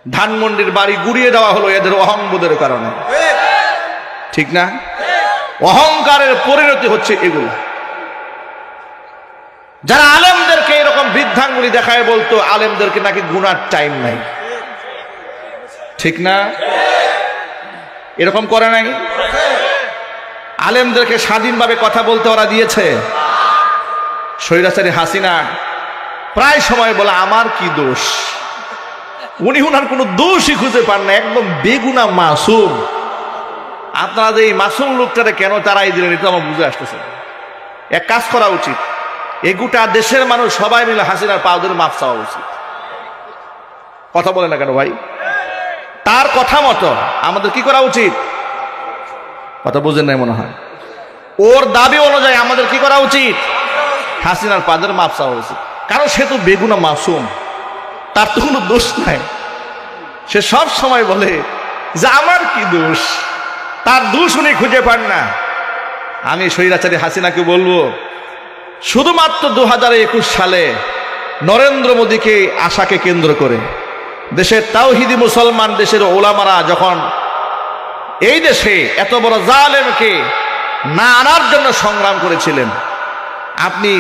ধানমন্ডির বাড়ি গুড়িয়ে দেওয়া হলো এদের অহংবোধের কারণে, ঠিক না? অহংকারের পরিণতি হচ্ছে এগুলো। যারা আলেমদেরকে এরকম বৃদ্ধাঙ্গুলি দেখায় বলতো আলেমদেরকে নাকি গুনার টাইম নাই, ঠিক না? এরকম করে নাই? আলেমদেরকে স্বাধীনভাবে কথা বলতে ওরা দিয়েছে? স্বৈরাচারী হাসিনা প্রায় সময় বলে আমার কি দোষ, উনি উনার কোনো দোষই খুঁজে পান না, একদম বেগুনা মাসুম। আপনারা যে এই মাসুম লোকটারে কেন তারাই দিলেন এটা আমার বুঝে আসতেছে। এক কাজ করা উচিত, এই গোটা দেশের মানুষ সবাই মিলে হাসিনার পা ধরে মাফ চাওয়া উচিত। কথা বলে না কেন ভাই? তার কথা মতো আমাদের কি করা উচিত? কথা বুঝেন নাই মনে হয়। ওর দাবি অনুযায়ী আমাদের কি করা উচিত? হাসিনার পা ধরে মাফ চাওয়া উচিত। কারণ সে তো বেগুনা মাসুম, তার তো কোনো দোষ নাই। সে সব সময় বলে যে আমার কি দোষ, তার দোষ উনি খুঁজে পান না। আমি স্বৈরাচারী হাসিনাকে বলবো, শুধুমাত্র 2021 সালে নরেন্দ্র মোদীকে আশাকে কেন্দ্র করে দেশের তাওহিদি মুসলমান, দেশের ওলামারা যখন এই দেশে এত বড় জালেমকে না আনার জন্য সংগ্রাম করেছিলেন, আপনি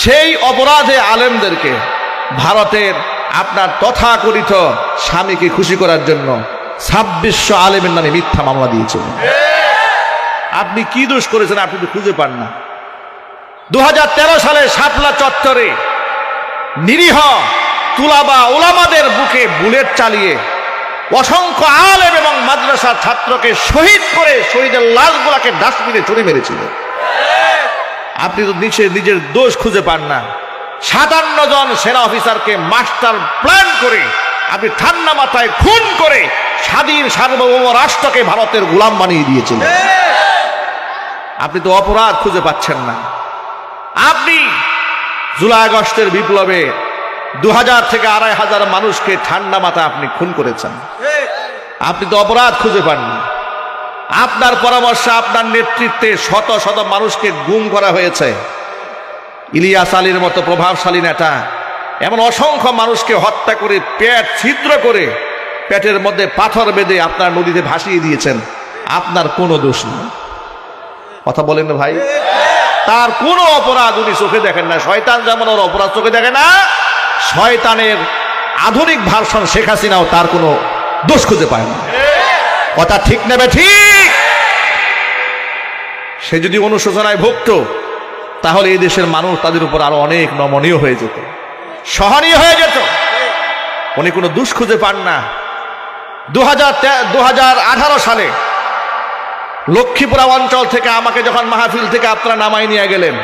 সেই অপরাধে আলেমদেরকে ভারতের আপনার তথাকথিত স্বামীকে খুশি করার জন্য 2600 আলেমের নামে মিথ্যা মামলা দিয়েছিলেন। আপনি কি দোষ করেছেন আপনি তো খুঁজে পান না। 2013 সালে শাপলা চত্বরে নিরীহ তুলাবা ওলামাদের বুকে বুলেট চালিয়ে অসংখ্য আলেম এবং মাদ্রাসার ছাত্রকে শহীদ করে শহীদের লাশগুলাকে ডাস্টবিনে ছুঁড়ে মেরেছিল। আপনি তো নিজের দোষ খুঁজে পান না। 57 জন সেনা অফিসারকে মাস্টার প্ল্যান করে আপনি ঠান্ডা মাথায় খুন করে স্বাধীন সার্বভৌম রাষ্ট্রকে ভারতের গোলাম বানিয়ে দিয়েছিলেন। আপনি তো অপরাধ খুঁজে পাচ্ছেন না। আপনি জুলাই আগস্টের বিপ্লবে 2000 থেকে 2500 মানুষকে ঠান্ডা মাথা আপনি খুন করেছেন। আপনি তো অপরাধ খুঁজে পাননি। আপনার পরামর্শে আপনার নেতৃত্বে শত শত মানুষকে গুম করা হয়েছে। ইলিয়াস আলীর মতো প্রভাবশালী নেতা এমন অসংখ্য মানুষকে হত্যা করে পেট ছিদ্র করে পেটের মধ্যে পাথর বেঁধে আপনার নদীতে ভাসিয়ে দিয়েছেন। আপনার কোনো দোষ নেই। কথা বলেন না ভাই? তার কোনো অপরাধ উনি চোখে দেখেন না। শয়তান যেমন ওর অপরাধ চোখে দেখে না, শয়তানের আধুনিক ভার্সন শেখ হাসিনাও তার কোনো দোষ খুঁজে পায় না। কথা ঠিক নেবে ঠিক। সে যদি অনুশোচনায় ভুগত তাহলে এই দেশের মানুষ তাদের উপর আরো অনেক নমনীয় হয়ে যেত, সহনীয় হয়ে যেত। উনি কোনো দোষ খুঁজে পান না। 2018 সালে লক্ষ্মীপুরা অঞ্চল থেকে আমাকে যখন মাহফিল থেকে আপনারা নামাই নিয়ে গেলেন,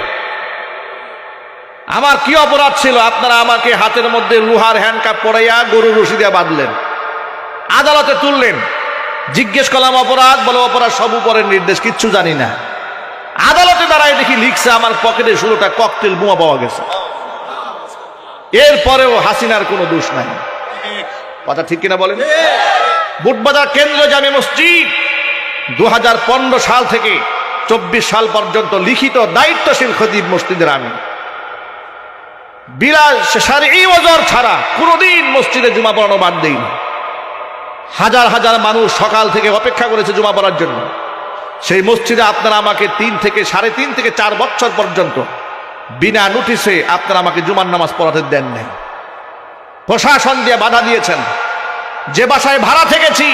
আমার কি অপরাধ ছিল? আপনারা আমাকে হাতের মধ্যে লোহার হ্যান্ডকাপ পরাইয়া গরুর রশি দিয়ে বাঁধলেন, আদালতে তুললেন। জিজ্ঞেস করলাম অপরাধ, বলে অপরাধ সব উপরের নির্দেশ, কিচ্ছু জানি না। আদালতে দাঁড়ায় দেখি লিখছে আমার পকেটে 16টা ককটেল বোমা পাওয়া গেছে। এরপরেও হাসিনার কোনো দোষ নাই। কথা ঠিক কিনা বলেন? বুটবাজার কেন্দ্রীয় জামে মসজিদ 2015 সাল থেকে 24 সাল পর্যন্ত লিখিত দায়িত্বশীল খতিব মসজিদের আমি শারঈ ওযর ছাড়া কোনোদিন মসজিদে জুমা পড়ানো বাদ দেইনি। হাজার হাজার মানুষ সকাল থেকে অপেক্ষা করেছে জুমা পড়ার জন্য। সেই মসজিদে আপনারা আমাকে 3 থেকে 3.5 থেকে 4 বছর পর্যন্ত বিনা নোটিশে আপনারা আমাকে জুমার নামাজ পড়াতে দেন নাই। প্রশাসন দিয়ে বাধা দিয়েছেন। যে বাসায় ভাড়া থেকেছি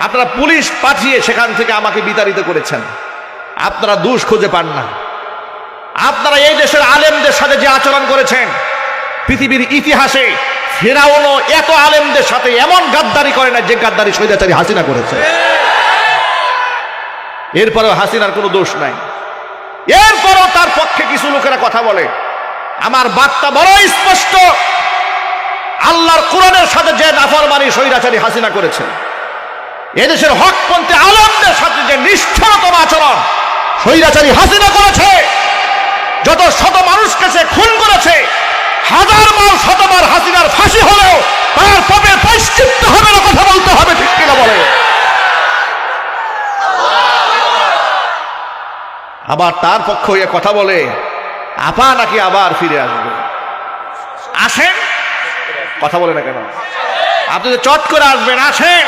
আপনারা পুলিশ পাঠিয়ে সেখান থেকে আমাকে বিতাড়িত করেছেন। আপনারা দোষ খুঁজে পান না। আপনারা এই দেশের আলেমদের সাথে যে আচরণ করেছেন, পৃথিবীর ইতিহাসে ফেরাউনও এত আলেমদের সাথে এমন গাদ্দারি করে না যে গাদ্দারি স্বৈরাচারী হাসিনা করেছে। এরপরেও হাসিনার কোনো দোষ নাই। এরপরও তার পক্ষে কিছু লোকেরা কথা বলে। আমার বার্তা বড় স্পষ্ট, আল্লাহর কোরআনের সাথে যে নাফরমানি স্বৈরাচারী হাসিনা করেছে, এদেশের হকপন্থী আলেমদের সাথে যে নিষ্ঠুরতম আচরণ স্বৈরাচারী হাসিনা করেছে, যত শত মানুষকে সে খুন করেছে, হাজারবার শতবার হাসিনার ফাঁসি হলেও তার পাপের প্রায়শ্চিত্ত হবে না। কথা বলতে হবে, ঠিক কিনা বলে? আবার তার পক্ষ হয়ে কথা বলে আপা নাকি আবার ফিরে আসবে। আসেন, কথা বলে না কেন? আপনি তো চট করে আসবেন, আসেন,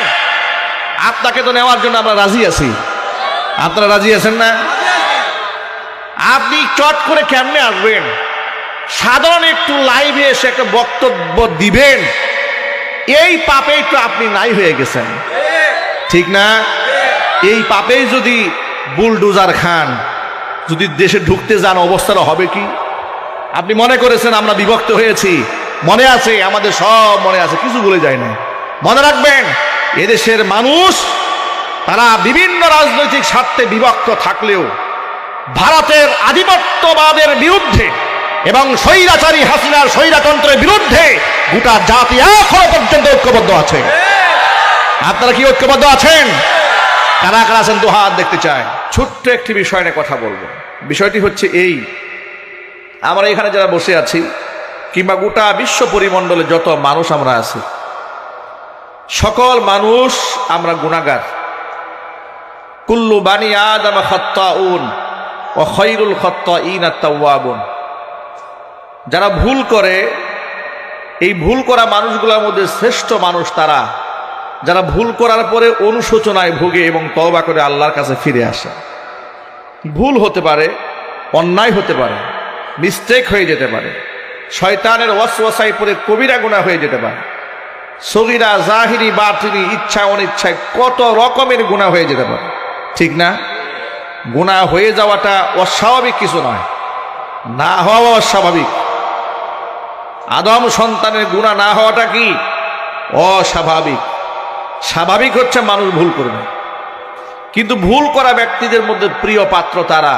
আপনাকে তো নেওয়ার জন্য আমরা রাজি আছি। আপনারা রাজি আছেন না? আপনি চট করে কেমনে আসবেন? সাধারণ একটু লাইভে এসে একটা বক্তব্য দিবেন, এই পাপেই তো আপনি নাই হয়ে গেছেন, ঠিক না? এই পাপেই যদি বুলডোজার খান, যদি দেশে ঢুকতে যান, অবস্থাটা হবে কি? আপনি মনে করেছেন আমরা বিভক্ত হয়েছি, মনে আছে, আমাদের সব মনে আছে, কিছু ভুলে যায় না। মনে রাখবেন, এদেশের মানুষ তারা বিভিন্ন রাজনৈতিক স্বার্থে বিভক্ত থাকলেও ভারতের আধিপত্যবাদের বিরুদ্ধে এবং স্বৈরাচারী হাসিনার স্বৈরতন্ত্রের বিরুদ্ধে গোটা জাতি এখনো পর্যন্ত ঐক্যবদ্ধ আছে। আপনারা কি ঐক্যবদ্ধ আছেন? কারা কারা আছেন? দুহাত দেখতে চায়। ছোট্ট একটি বিষয় নিয়ে কথা বলবো। বিষয়টি হচ্ছে এই, আমরা এখানে যারা বসে আছি কিংবা গোটা বিশ্ব পরিমণ্ডলে যত মানুষ আমরা আছি, সকল মানুষ আমরা গুনাহগার। কুল্লু বানি আদম খাত্তাউন ওয়া খায়রুল খাত্তাইন আত-তাওয়াবুন। যারা ভুল করে, এই ভুল করা মানুষগুলোর মধ্যে শ্রেষ্ঠ মানুষ তারা যারা ভুল করার পরে অনুশোচনায় ভোগে এবং তওবা করে আল্লাহর কাছে ফিরে আসে। ভুল হতে পারে, অন্যায় হতে পারে, মিস্টেক হয়ে যেতে পারে, শয়তানের ওয়াসওয়াসায় পড়ে কবিরা গুনাহ হয়ে যেতে পারে, সগীরা জাহিরি বাতিনি, ইচ্ছা অনিচ্ছায় কত রকমের গুনাহ হয়ে যেতে পারে, ঠিক না? গুনাহ হয়ে যাওয়াটা অস্বাভাবিক কিছু নয়, না হওয়া অস্বাভাবিক। আদম সন্তানের গুনাহ না হওয়াটা কি অস্বাভাবিক? স্বাভাবিক হচ্ছে মানুষ ভুল করবে, কিন্তু ভুল করা ব্যক্তিদের মধ্যে প্রিয় পাত্র তারা